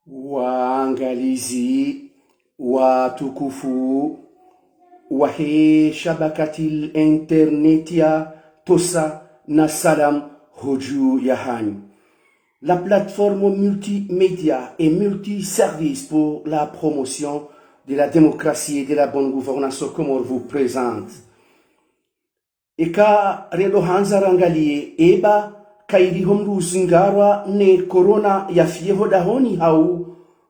waangalizi watukufu wa hii shabakati interneti ya Tosa na Salam Hoju Yahani, la plateforme multimédia et multiservice pour la promotion de la démocratie et de la bonne gouvernance au Comore vous présente. Eka redo hanza rangalie eba kairi homru zingarwa ne corona ya fieho dahoni hau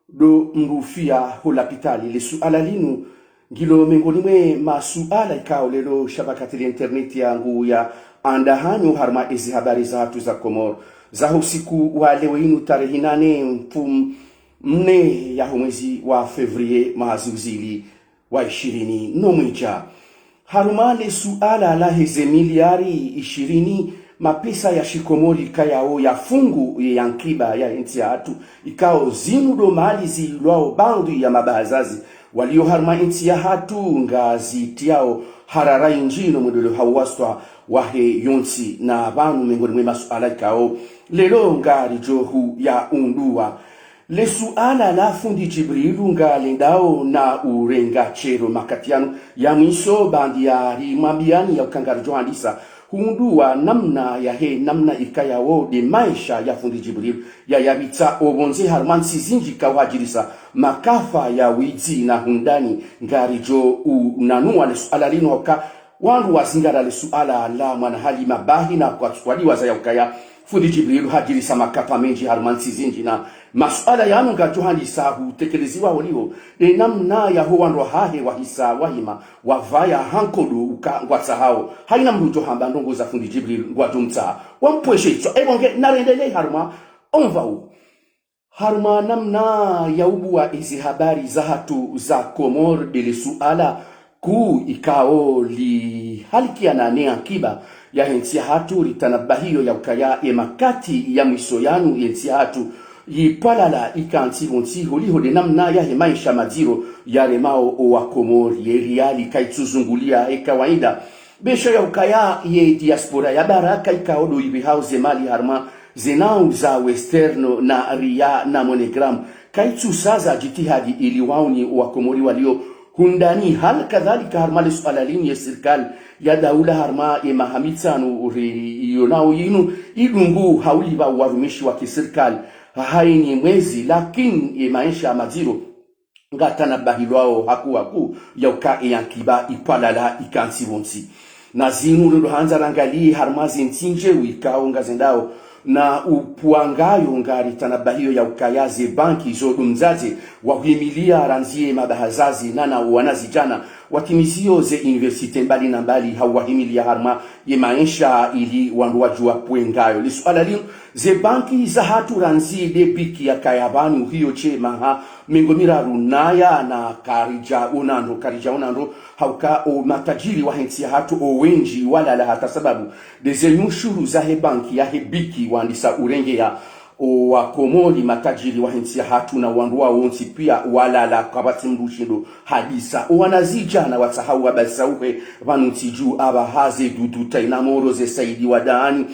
do mrufia holapitali le suala linu ngilo mengoni mwe masuala ikao lelo shabakati internet yangu ya andahanyu harma ezi habari za hatu za Komoro za usiku wa leo inu tarehe 8 mne ya mwezi wa Fevrier mahazuzili wa 20 nomwija haruma le suala la heze miliari 20 mapesa ya shikomori kayao ya fungu ya nkiba ya nchi ya hatu ikao zinu do mali zilwao bandu ya mabazazi walio harma nchi ya hatu ngazi tiao harara injino mwedolo hawastwa wahe yonsi na banu mengoni mwe masuala ikao lelo ngari johu ya undua le suala la fundi Jibrilu nga lendao na urenga chero makatiano ya mwiso bandi ya rimambiani ya ukangari johandisa hundua namna ya he namna ikaya wo de maisha ya fundi Jibrilu ya yabita obonze harmansi zinji kawajirisa makafa ya wizi na hundani ngari jo unanua le suala lino waka wangu wazingara le suala la mwana hali mabahi na kwa tukwaliwa za ya ukaya fundi Jibrilu hajirisa makafa menji harmansi zinji na masuala ya nunga johani sahu tekeleziwa waliho de namna ya ho wanro hahe wahisa wahima wavaya hankodu ukangwatsa hao haina mrujo hamba ndongo za fundi Jibril ngwadumta wampweshe itso ebonge narendele haruma onvau haruma namna ya ubua izi habari za hatu za Komoro ile suala ku ikao li halikia na ne akiba ya hensi hatu litanabahio ya ukaya emakati ya mwisoyanu hensi hatu yipalala ikanti bonti holiho de namna ya maisha madiro ya remao wa Komori eriali kaituzungulia ekawaida besha ya ukaya ye diaspora ya baraka ikaodo ibi house mali harma zenau za westerno na ria na monogram kaitu saza jitihadi ili wauni wa Komori walio hundani hal kadhalika harma le suala lini ya serikali ya daula harma ya mahamitano yonao yinu idungu hauliba warumishi wa kiserikali haini mwezi lakini maisha maziro ngatana bahilwao haku ya uka yankiba ipalala ikansi bonsi na zinu ndo hanza rangali harmazi ntinje wikao ngazendao na upuangayo ngari tanabahio ya ukayaze banki zodumzaze wahimilia ranzie mabahazazi nana wanazijana watimizio ze universite mbali na mbali hawahimilia harma ye maisha ili wandu wajua puengayo li suala lino ze banki za hatu ranzie de piki ya kayabani hiyo che maha mingomira runaya na karija unando hauka o matajiri wa hensi hatu o wenji wala la hata sababu deze nyushuru za he banki ya he biki wandisa urenge ya o wa Komori matajiri wa hensi hatu na wanduwa wonsi pia wala la kabati mdushindo hadisa o wanazija na watsahau wabasauhe vanutiju abahaze duduta inamoro ze saidi wadani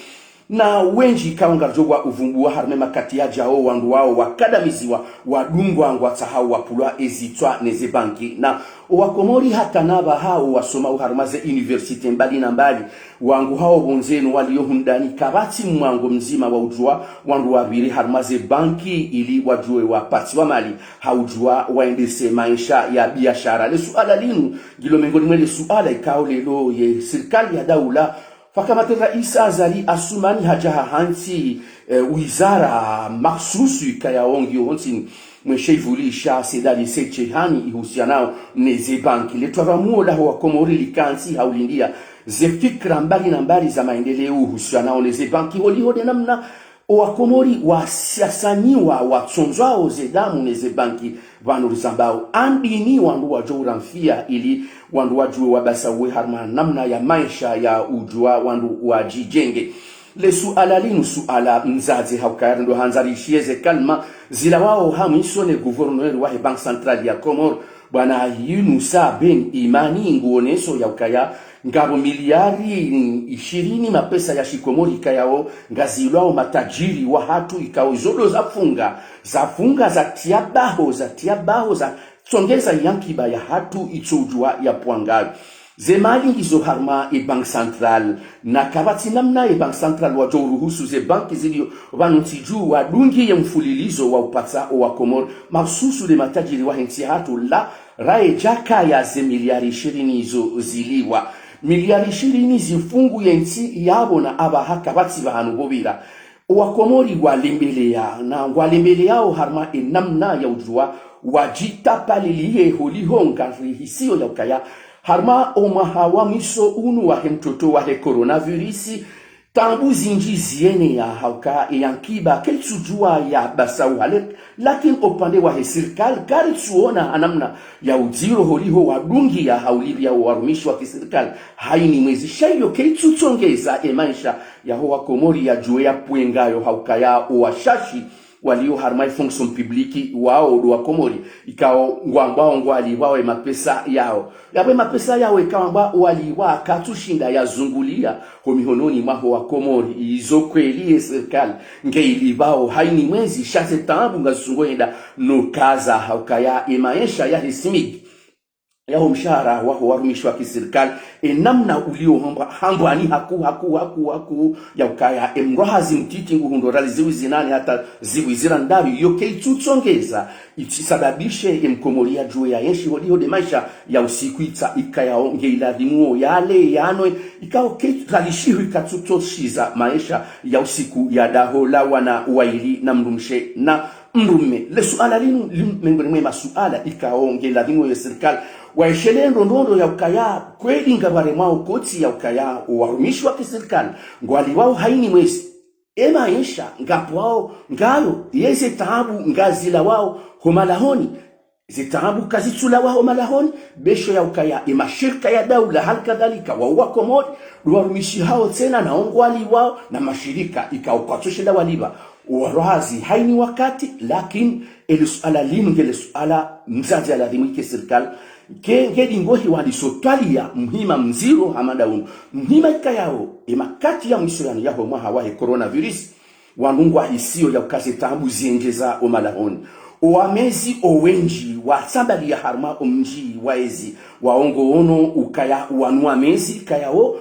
na wenji kaunga jogwa uvumbua harme makati ya jao wandu wao wakadamiziwa wadungwa ngwatsahau wapulwa ezitwa neze banki na wa Komori hata naba hao wasoma uharmaze universite mbali na mbali wangu hao bonzenu walio hundani kabati mwango mzima wa ujua wandu wabiri harmaze banki ili wajue wapati wa mali haujua waendese maisha ya biashara le suala linu gilo mengoni mwele suala ikao lelo ye serikali ya daula fakamate Rais Azali Asumani hajaha hansi wizara maksusu kaya ongi honsi mweshevulisha sedali sechehani ihusianao neze banki letwa muola wa Komori likansi haulindia ze fikra mbali na mbali za maendeleo uhusianao neze banki holiho namna wa Komori wasiasanyiwa watsonzwao ze damu neze banki vanu zambao andini wandu wajoramfia ili wandu wajue wabasa we harma namna ya maisha ya ujua wandu wajijenge le suala linu suala mzazi haukayari ndo hanzari shieze kalma zila wao hamisone gouverneur wa Bank Central ya Komoro bwana Yunusa Ben Imani nguoneso ya ukaya ngabo miliari 20 mapesa ya shikomori kayao ngazilwao matajiri wa hatu ikao zodo zafunga za tiabaho za tsongeza yankiba ya hatu ichojua ya puanga zemali ngizo harma bank central na kabati namna bank central wajoruhusu ze banki zilio vanutiju wa dungi ya mfulilizo wa upata wa komor masusu de matajiri wa henti hatu la rae jaka ya ze miliari 20 izo ziliwa miliari 20 zifungu ya nti yabo na aba haka bati bahanu bobira wakomori walembele yao harma namna ya ujua wajita paliliye holihonga hisio ya ukaya harma omahawa miso unu wa mtoto wa coronavirus tambu zinji ziene ya hauka yankiba keltsujua ya basawale lakini opande wa serikali gari tuona anamna ya ujiro holiho wadungi ya haulivya warumishi wa kiserikali haini mwezi shayo keltuchongeza maisha ya hoa komori ya jue ya puengayo hauka ya washashi walio harmai fonction publique wao do komori ikao ngwali wao mapesa yao yawe mapesa yao ikao wali wa katushinda ya zungulia homihononi maho wa komori izo kweli serikali ngeili bao haini mwezi shase tambu ngazungoenda no kaza haukaya maisha ya hismig ya mshahara wao warumishwa kiserikali namna ulio hambani haku ya ukaya mrohazi mtiti nguhundora ziwi zinani hata ziwi zirandawi yoke tutsongeza itisababishe mkomoria juu ya yeshi walio de maisha ya usiku ikaya ongeila dimuo yale yanwe ikao ketualishiru ikatutoshiza maisha ya usiku ya dahola wana waili na mrumshe na mrume le suala linu mengone masuala ikaongela dimuo ya serikali waishele ndondo ya ukaya kweli ngabare mao koti ya ukaya warumishwa kiserikali ngwali wao haini mwezi maisha ngapo wao ngalo yeze taabu ngazila wao homalahoni zitaabu kazitula wao malahoni besho ya ukaya mashirika ya daula halikadhalika wao komodi warumishi hao tena na ongwali wao na mashirika ikaupatoshinda waliba warazi haini wakati lakini elisuala lingele suala mzazi aladhimike serikali ngedi ngohi walisotwalia mhima mziro hamadaunu mhima ikayao makati ya mwishoyano yaho mwahawahe coronavirus wanungwa hisio ya ukazi tabu ziengeza omalahoni oamezi owenji wasabali ya harma omji waezi waongo ono ukaya wanua mezi kayao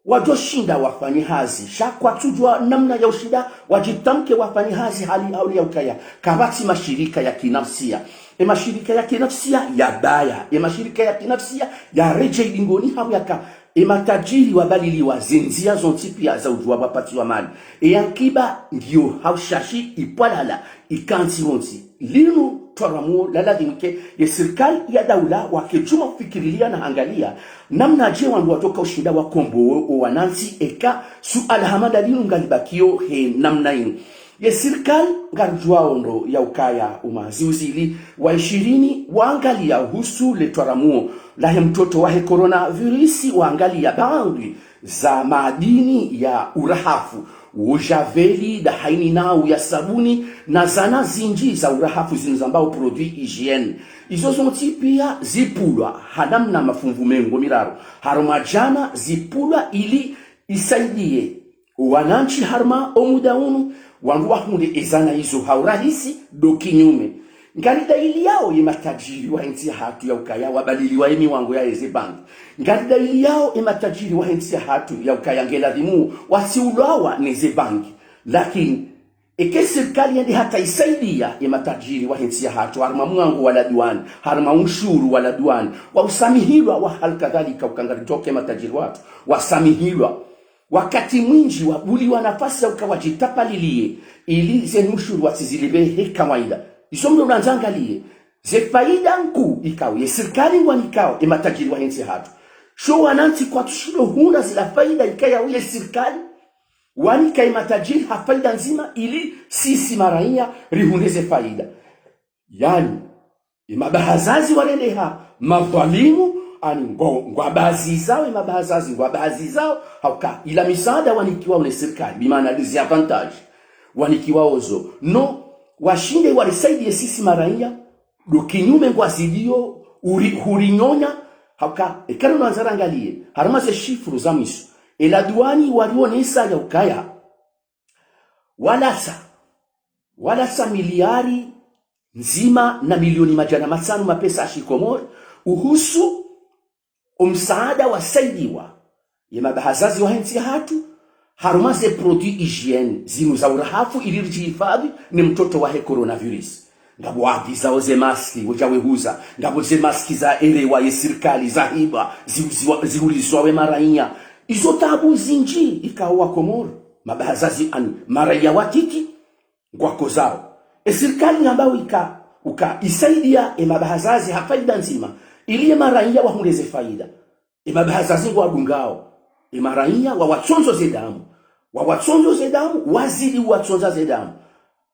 wajoshinda wafanyi hazi shakwa tujua namna ya ushida wajitamke wafanyi hazi hali hauli ya ukaya kabati mashirika ya kinafsia mashirika ya kinafsia ya baya mashirika ya kinafsia ya reje ingoni hawaka matajiri wabaliliwa zinzia zontipia za ujua wapati wa mali yankiba ngiyo haushashi ipalala ikanti wonti linu twaramuo laladhimike ya serikali ya daula wakejuma kufikirilia na angalia namna je wandu watoka ushinda wa kombo o wanansi eka suala hamada linu ngalibakio namna inu ya serikali ngarujua ondo ya ukaya umaziuzili wa 20 waangalia husu letwaramuo la mtoto wa coronavirus waangalia bangi za madini ya urahafu ujaveli da haini nao ya sabuni na zana zinji za urahafu zinzambao produit hygiene izo zonti pia zipulwa hanamna mafumvu mengo miraro harumajana zipulwa ili isaidie wananchi harma omudaunu wangu wahunde ezana hizo haurahisi do kinyume ngarida ili yao matajiri wa henti hatu ya ukaya wabadili wa wangu ya eze bank ngarida ili yao matajiri wa henti hatu ya ukaya ngela dimu wasiulawa neze bank lakini eke serikali yende hata isaidia matajiri wa henti hatu harma mwangu wala duani harma unshuru wala duani wa usamihilwa wa halikadhalika ukangaritoke matajiri watu wasamihilwa wakati mwinji wabuli wa nafasi ya ukawajitapalilie ili zenushuru wasizilibehe kawaida isomdo unanzangalie ze faida nku ikao ye serikali ngwani ikao matajiri wa hensi hatu sho wananti kwa tushilo huna zila faida ikaya uye serikali wani kai matajiri hafaida nzima ili sisi maraia rihuneze faida yani mabahazazi warendeha mavalimu ani ngwabazi zao ngwabazi zao hauka ila misaada wanikiwa une serikali bimana disadvantage wanikiwa ozo no washinde walisaidie sisi maraia do kinyume ngwazidio hurinyonya hauka ekana nanzara angalie harama ze shifru za misu ela duani walionesa ya ukaya walasa miliari nzima na milioni majana matano mapesa ashikomori uhusu umsaada wasaidiwa yemabahazazi wa hensi hatu haruma ze produit hygiene zinu za urahafu ilirjihifadhi ni mtoto wahe coronavirus ngabo wagiza ze maski wajawehuza ngabo ze maski za erewa ye serikali za hiba ziulizwa we maraia izo tabu zinji ikawa Komoro mabahazazi ani maraia watiki ngwako zao serikali ambayo isaidia mabahazazi hafaida nzima ili maraia wahuleze faida mabahazazi ngwadungao maraia wawatsonzo zedamu wazidi watsonza zedamu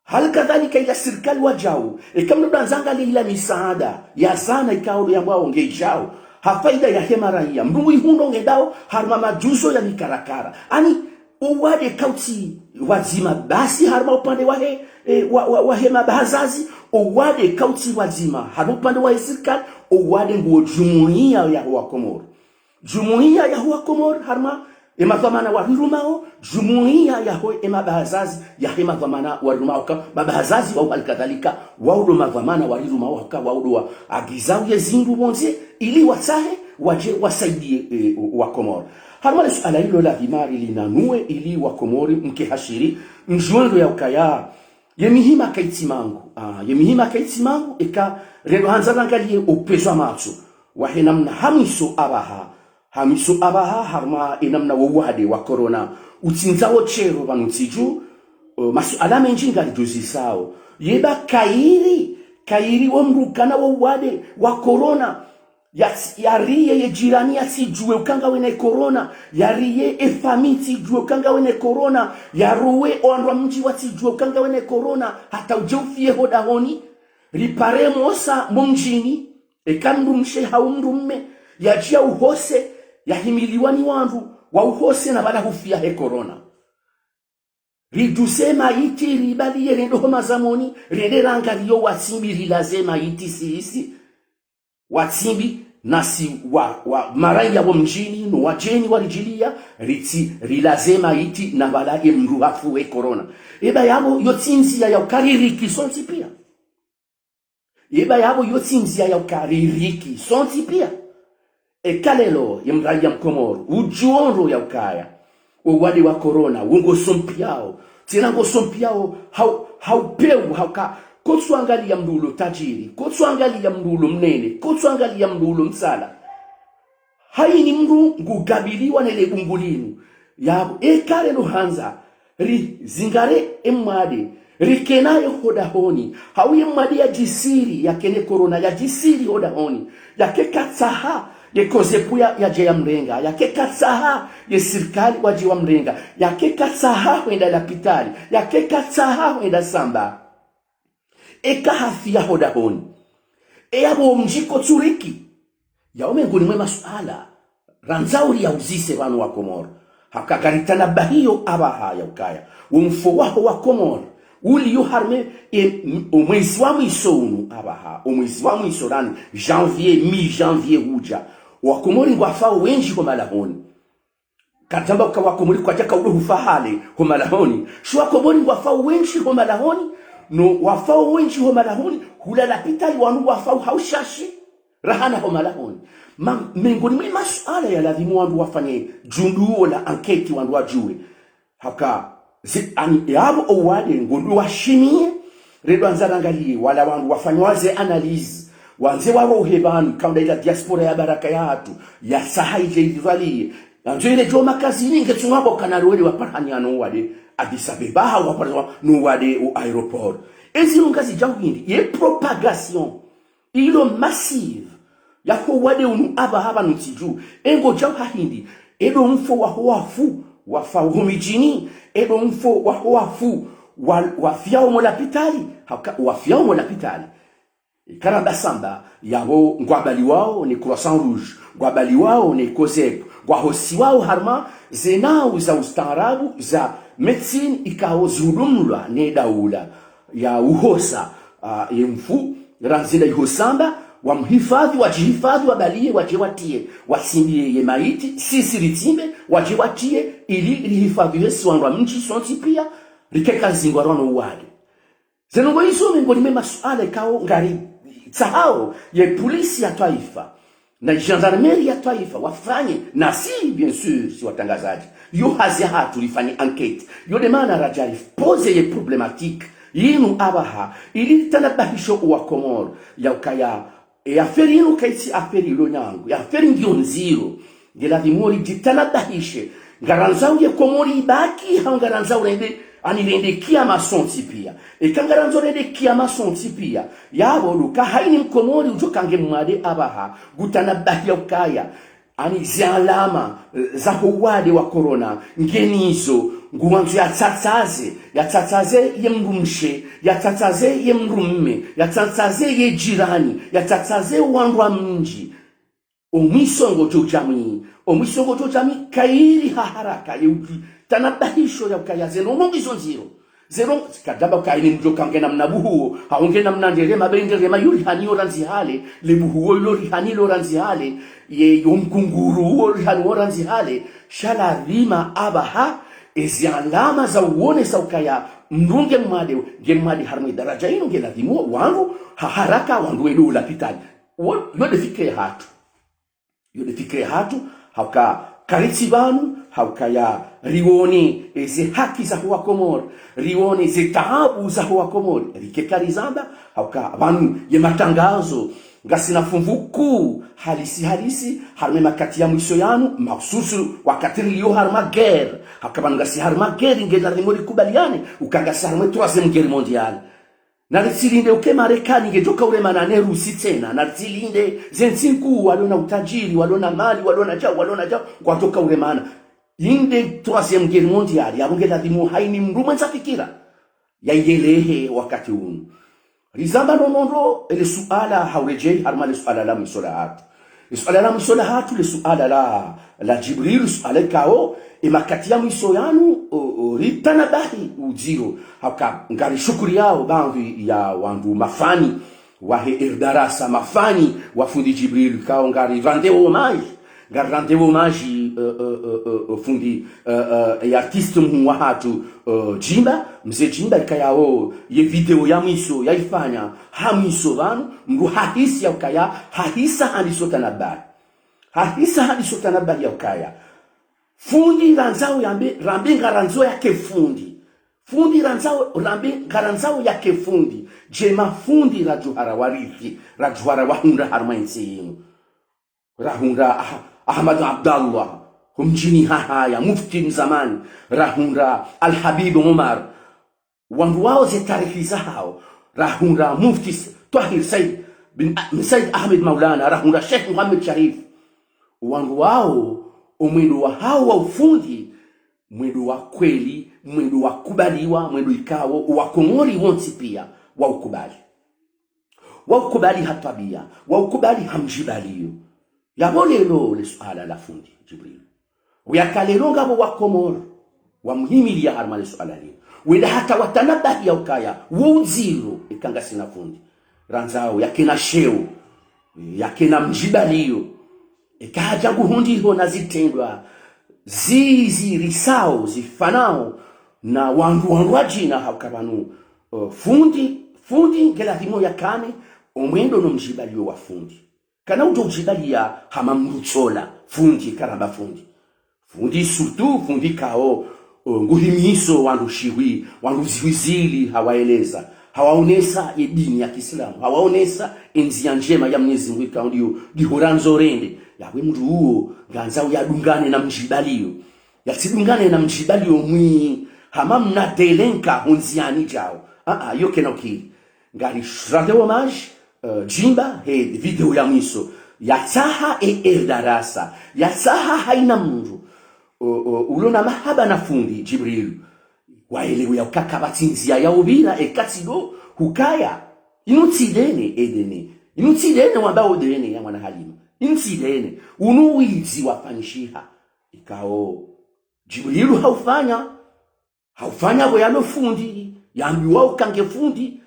hal kadhalika ila serikali wajao kama ndanzanga ila misaada ya sana ikao ya mwao ngejao hafaida ya hemaraia mrungu ihundo ngedao harma majuzo ya mikarakara ani uwade kauti wazima basi harma upande wahe mabahazazi uwade kauti wazima harma upande wa serikali uwade nguo jumuiya ya Komoro jumuiya ya Komoro harma emadhamana wa rirumao jumuiya ya mabahazazi ya emadhamana wa rirumao mabahazazi wa alkadhalika waudo madhamana wa rirumao waudo agizao yezindu bonze ili wasahe waje wasaidie wa Komoro harma suala hilo la himari linanue ili wa Komori mkehashiri mjuendo ya ukaya yemihima kaiti mangu eka rendo hanzarangalie upezwa macho wahenamna hamiso abaha harma inamna wawade wa corona utsinzawo chero banutsiju masuala menji ngali dozisao yeba kairi womrukana wawade wa corona yariye ye jirani asijue ukanga wene corona yariye efamiti jue ukanga wene corona yaruwe ondwa mji wasijue ukanga wene corona hata ujofie hodahoni ripare mosa monjini ekandu mshe haumrumme yajia uhose yahimiliwani wandu wa uhose na bala hufia he corona ridusema iti ribali yerendo mazamoni rederanga liyo wasimbi rilazema iti siisi watsimbi nasi wa maraya wa mjini no wajeni walijilia rilazema iti na bala mru hafu we corona eba yabo yotsinzi ya ukaririki sonti pia sonti pia kalelo yemraya mkomoro ujuonro ya ukaya uwadi wa corona ungo sompiao tinango sompiao haupeu hauka kotsu angali ya mdulo tajiri kotsu angali ya mdulo mnene kotsu angali ya mdulo msala haini mru ngugabiliwa nele ungulinu yabo kalelo hanza zingare emade rikenayo hodahoni hauye mwadi ya jisiri ya kene corona ya jisiri hodahoni ya kekatsaha ye kozepuya ya jaya mrenga ya kekatsaha ye sirikali waji wa mrenga ya kekatsaha wenda lapitali ya kekatsaha wenda samba eka hafia hodahoni yabo mjiko tsuriki ya omenguni mwe masuala ranzauri ya uzise wanu wa Komoro hakagaritana bahiyo abaha ya ukaya umfo waho wa Komoro uli yo harme umwezi wa mwisonu abaha umwezi wa mwisorani mi-janvier uja wa Komori ngwafa wenji kwa malahoni katamba kwa Komori kwa chaka ule hufahale kwa malahoni shwa Komori ngwafa wenji kwa malahoni no wafa wenji kwa malahoni hula lapitali wanu wafa haushashi rahana kwa malahoni mengoni mwe masuala ya lazimu wandu wafanye junduo la anketi wandu wajue haka yabo owade ngondo washimie redo anzarangalie wala wandu wafanywaze analyze wanze waro hebanu kaunda ila diaspora ya baraka ya hatu ya sahaije idvalie anzo ile joma kazi ninge tsungabo kanarwele waparanyano wade Addis Abeba waparwa no wade au aéroport ezi ngazi jawindi ye propagation ilo massive yako wade unu haba nutiju engo jaw hahindi edo mfo wafu wafa humijini edo mfo wafu wafiao molapitali wafiao molapitali karanda samba yabo ngwabali wao ni Croissant Rouge ngwabali wao ni COSEP ngwahosi wao harma zenau za ustaarabu za medicine ikao zudumla ne daula ya uhosa yemfu ranzila ihosamba wamhifadhi, wajihifadhi, wabalie, wajiwatie, wasimbie ye maiti, sisi ritimbe, wajiwatie, ili lihifadhiwe siwanwa mchi sonti pia, rikeka zingwa rono uwade. Zenongo hizo mengolime masuala ikao ngari tahao ye polisi ya taifa na gendarmerie ya taifa wafanye, na si bien sûr si watangazaji yo hazia hatu lifanye enquête yo demana rajari pose ye problematique yinu abaha ili tanabahisho uwa Komoro ya ukaya e aferi yinu kaisi aferi ilo nyangu ya aferi ngiyo nziro gila dimori jitanabahishe ngaranzao ye Komoro ibaki hao ngaranzao rende anilende kiama sonti pia kangaranzo rende kiama sonti pia yabo luka haini Mkomori ujokange mwade abaha gutanabahia ukaya ani zialama za huwade wa corona ngenizo nguwanzu ya tsatsaze ye mrumshe, ya tsatsaze ye mrumme, ya tsatsaze ye jirani, ya tsatsaze wandwa mnji. Omisongo jojami kairi haharaka yeuki tanabahisho ya ukaya zeno mongizo nziro. Zero kadaba kaini mjokange na mnabuhuo haonge na mnanderema benderema yuri hani oranzi hale lebuhuo yuri hani oranzi hale ye yomkunguru yuri hani oranzi hale shala rima abaha ezialama za uone saukaya mrunge mwade harmi daraja ino ngela dimu wangu haraka wangu elu la pitali yode fikre hatu hauka karitibanu haukaya riwoni eze haki za huwa Komoro, riwoni eze taabu za huwa Komoro, rikekarizamba hauka wanu ye matangazo ngasina fumvuku halisi harme makati ya mwiso yanu maksusu wakati liyo harma guerre hauka ngasi harma guerre ngela rimori kubaliane ukangasi harma 3e guerre mondiale na ritsilinde uke Marekani ngejoka uremana ne Rusi tena na ritsilinde zensinku walona utajiri walona mali walona jao kwa toka uremana inde 3e guerre mondiale yabungela dimu haini mruma nsafikira yaiyelehe wakati unu rizamba nonondo ele suala haurejei harma le suala la msolahatu le suala la Jibril suala kao emakati ya mwiso yanu ritanabahi uziro hauka ngari shukuri yao banvi ya wandu mafani wahe erdarasa mafani wafundi Jibril kao ngari rande hommage fundi artiste muwahatu Jimba mzee Jimba ikayao ye video ya mwiso yaifanya hamiso vanu mru hahisi ya ukaya hahisa hadiso tanabari ya ukaya fundi ranzao rambe ngaranzo yake fundi ranzao yake fundi jema fundi rajuhara warithi rajuhara wahunda harma insimu rahunda Ahmad Abdallah humjini haya mufti mzamani rahunda Al-Habib Omar wandu wao ze tarihi zao rahunda mufti Tahir Said Ahmed Maulana rahunda Sheikh Muhammad Sharif wandu wao umwendo wa hao wa ufundi mwendo wa kweli mwendo wa kubaliwa mwendo ikao wa Komori wonsi pia wa ukubali hatabia wa ukubali hamjibaliyo yabolelo le suala la fundi Jibril uyakalelo ngabo wa Komoro wa muhimili ya harma le suala leo wenda hata watanabahi ya ukaya wuziro ikanga sina fundi ranzao yakena sheo yakena mjibaliyo ikaja guhundi ho nazitendwa zizi risao zifanao na wandu wajina haukabanu fundi ngela dimo yakane omwendo no mjibaliyo wa fundi kana utojibalia hamamruchola fundi karamba fundi surtout fundi kao nguhimiso wandu shiwi wandu ziwizili hawaeleza hawaonesa dini ya Kiislamu hawaonesa enzi ya njema ya Mwenyezi Mungu kao ndio dihoranzo rende yawe mtu huo ganzao yadungane na mjibalio yasidungane na mjibalio mwi hamamna delenka honziani jao yoke na ukili ngari rande hommage Jimba he video ya mwiso yatsaha erdarasa yatsaha haina mundu ulona mahaba na fundi Jibril waelewe ya ukakabatinzia ya ubira ekatigo hukaya inutsidene wambao dene ya mwana Halima inutsidene unuwizi wafanishiha ikao Jibril haufanya boyano fundi yambiwa ukange fundi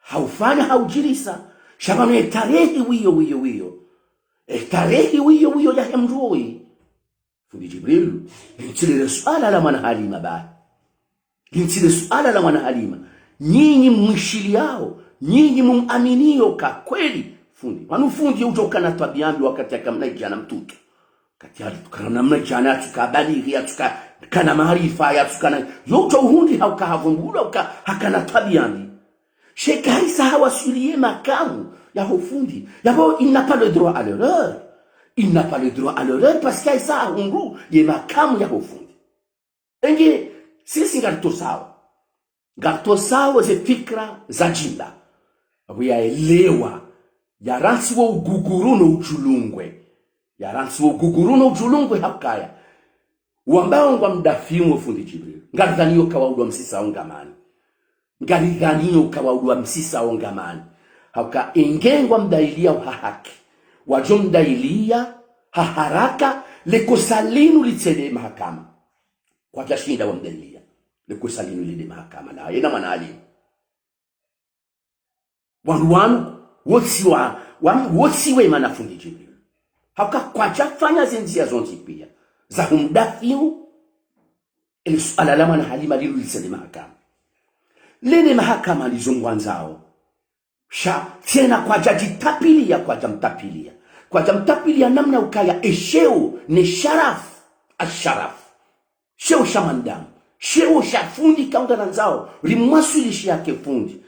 haufanya haujirisa shabana tarehe wiyo tarehe wiyo ya hemroi fundi Jibril ntile suala la mwana Halima ba ntile suala la mwana Halima nyinyi mwishiliao nyinyi muaminio ka kweli fundi manufundi utokana tabiambi wakati akamnaija na mtutu kati atukana namna jana tukabali ya tukana maarifa ya tukana yote uhundi haukahavumbula hakana tabiambi Sheikh Isa hawasulie makamu ya hufundi yabo il n'a pas le droit à l'erreur il n'a pas le droit à l'erreur parce qu'il Isa hungu ye makamu ya hufundi enge sisi garto sawa ze fikra za jinda yaelewa yaransi wo uguguru no uchulungwe yaransi wo uguguru no uchulungwe hakaya wambao ngwa mdafimu fundi Jibril ngaridhaniyo kawaudwa msisa ongamani ngaridhaniyo kawaudwa msisa ongamani hauka ingengwa mdailia hahaki wajo mdailia haharaka lekosalinu litede mahakama kwa jashinda wa mdailia lekosalinu lide mahakama na yena manali wanduwanu wotsiwe manafundi Jibril hauka kwa jafanya zinzia zonti pia za humdafimu ili suala la mwana Halima lilu lisede mahakama lene mahakama lizongwanzao sha tena kwa jajitapilia kwa jamtapilia namna ukaya esheo ne sharaf asharaf sheo shamandamu sheo shafundi kaungananzao limwasilishi yake fundi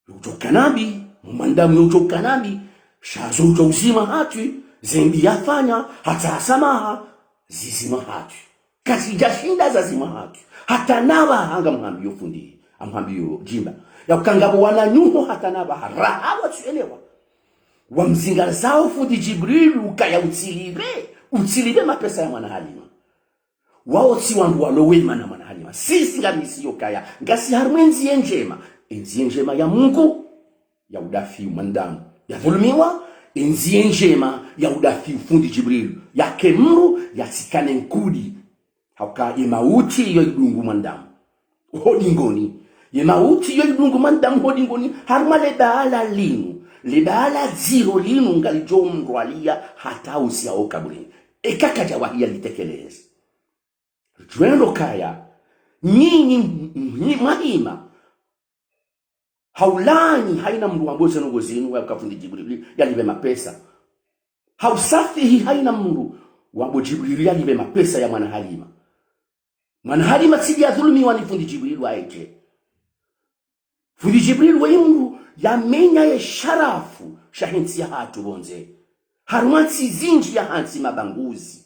utokanabi mmandamu utokanabi shazo utozima hatu zembi yafanya hata samaha zizima hatu kasi jashinda za zima hatu hata nawa hanga mhambio fundi amhambio jimba ya ukangabo wananyuho hata nawa rahawa tuelewa wa mzinga zao fundi Jibril ukaya utilibe mapesa ya mwana Halima wao si wangu walowema na mwana Halima sisi ngamisi yokaya ngasi harwenzi enzi njema ya Mungu ya udafi mandamu ya dhulumiwa enzi njema ya udafi fundi Jibril ya kemru ya sikane nkudi hauka imauti yo idungu mandamu hodingoni imauti yo idungu mandamu hodingoni harma lebala zero linu ngalijo mrwalia hata usia okabulini ekaka jawahia litekeleza juendo kaya nyinyi mahima haulani haina mndu amboze nogozinu wa kafundi Jibril yalibe mapesa hausafihi haina mndu wa Jibril yalibe mapesa ya mwana Halima sidi ya dhulumi wa fundi Jibril waeje fundi Jibril wa yungu ya menya ya sharafu shahinsi ya hatu bonze harumansi zinji ya hansi mabanguzi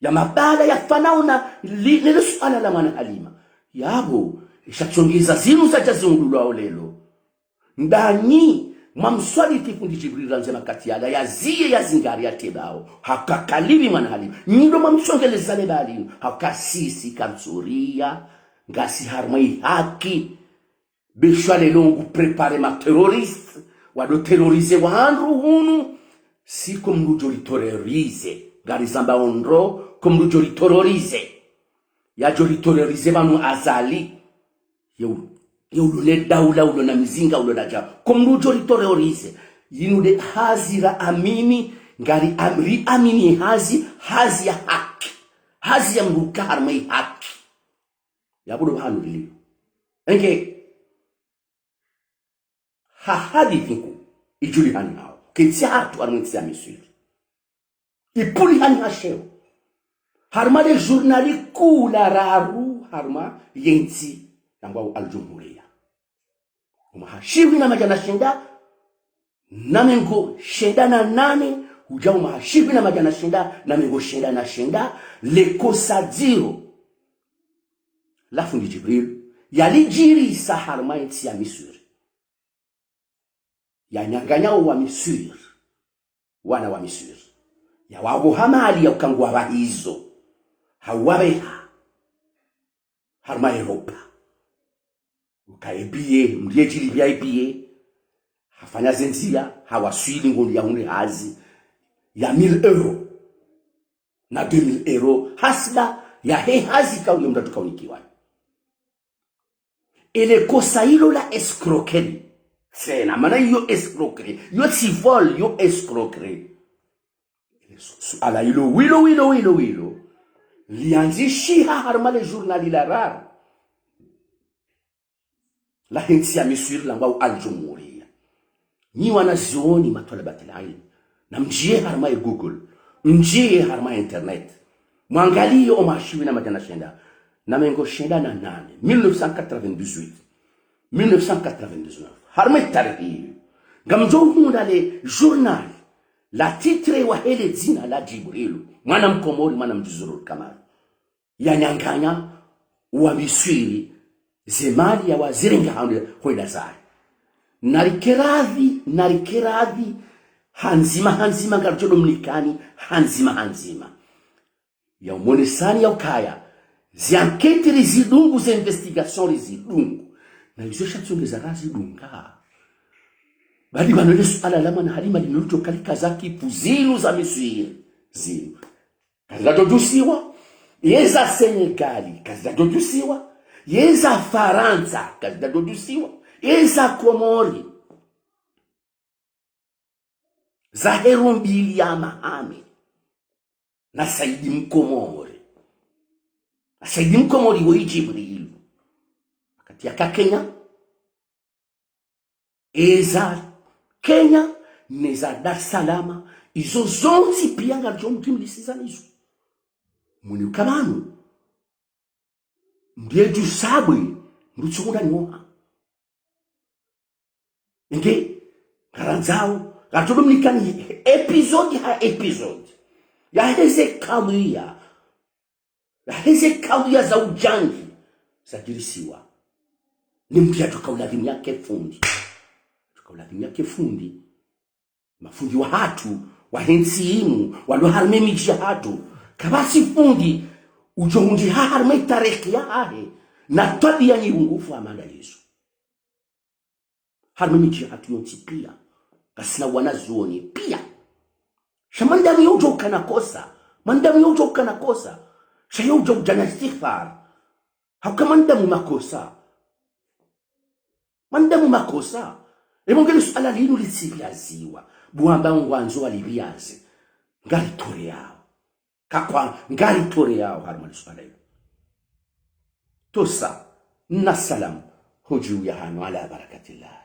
ya mabala ya fanauna lile suala la mwana Halima yabo ishachongeza zinu za jazungulu wa olelo ndani mamswali tifundi Jibril anzema katiada ya ziye ya zingari ya tebao hakakalibi mwana Halima nindo mamsongeleza lebali hakasisi kansuria ngasi harmai haki bishwale longu prepare ma terroriste wado terrorize wahandru hunu si kumrujo terrorize gari zamba ondro kumrujo terrorize ya joli terrorize banu azali yulule daula ulo na mizinga ulo na jao kumrujo terrorize yinude hazira amini ngari amri amini hazi ya haki hazi ya mruka harmai haki ya budu hanu liliyo enke hadithi ijuli hani hao kitsi hatu armutsi ya misuri ipuli hani hasheo harma de journali kula raru harma yensi yangwa aljumhuria umahashiwi na majana shinda namengo shenda na nane ujao umahashiwi na majana shinda namengo shenda na shenda lekosa zero lafundi Jibril yalijiri sa harma yensi ya misuri ya nyanganyao wa Misiri wana wa Misiri ya wago hamali ya ukangwa wahizo hawabeha harma Europa ukaibie mliejili vya ibie hafanya zenzia hawaswili ngondi ya unri hazi ya 1000 euro na 2000 euro hasla ya he hazi kauyo mdatu kaunikiwa ile kosa hilo la escroquerie Sena mana yo escroquerie yo si vol yo escroquerie ala ilo wilo lianzishiha harma le journal la rar la hensi amiswir la mbao aljumuria ni wanazioni matwalabatil ilm na mjie harma ya Google mjie harma ya internet mwangalie o mashiwi na majana shenda na mengo shenda na 1998 1999 harma tarihi gamjo hunda le journal la titre wa hele zina la Jibrilu mwana mkomori mwana mjizuru kamari ya nyanganya wa miswiri zemali ya waziri nga hoida zai narikeradhi hanzima ngarjodo mlikani hanzima ya umonesani ya ukaya zianketi rizidungu za investigation rizidungu na izo shatsonge za razi dunga badi banole suala lama na halima linucho kalika zaki puzilu za miswiri zilu kazi dojusiwa yeza Senegali kazi dojusiwa yeza Faransa kazi dojusiwa yeza Komori Zaheru mbili ya Mahame na Saidi Mkomori wa Jibrilu wakati ya Kenya eza Kenya neza Dar es Salaam izo zonzi pia ngarjo mtimlisiza nizo muni ukamanu ndiye jusabwe nduchunda nyoha nge karanzao gatodomnikani episode ya heze kamuya za ujangi sajirisiwa ni mpya tukaulazimu yake fundi mafundi wa hatu wahensimu waloharme miji ya hatu kabasi fundi ujongi harme tarehe ya hahe na tabia nyungufu amanda Yesu harme miji ya hatu yonti pia kasina wanazuoni pia shamandamu yojo kana kosa shayojo jana istighfar haukamandamu makosa ebongele suala linu litsiliaziwa buamba ngwanzo walibiaze ngari tore yao harma suala hilo tosa na salam hujuu ya hanu ala barakatillah.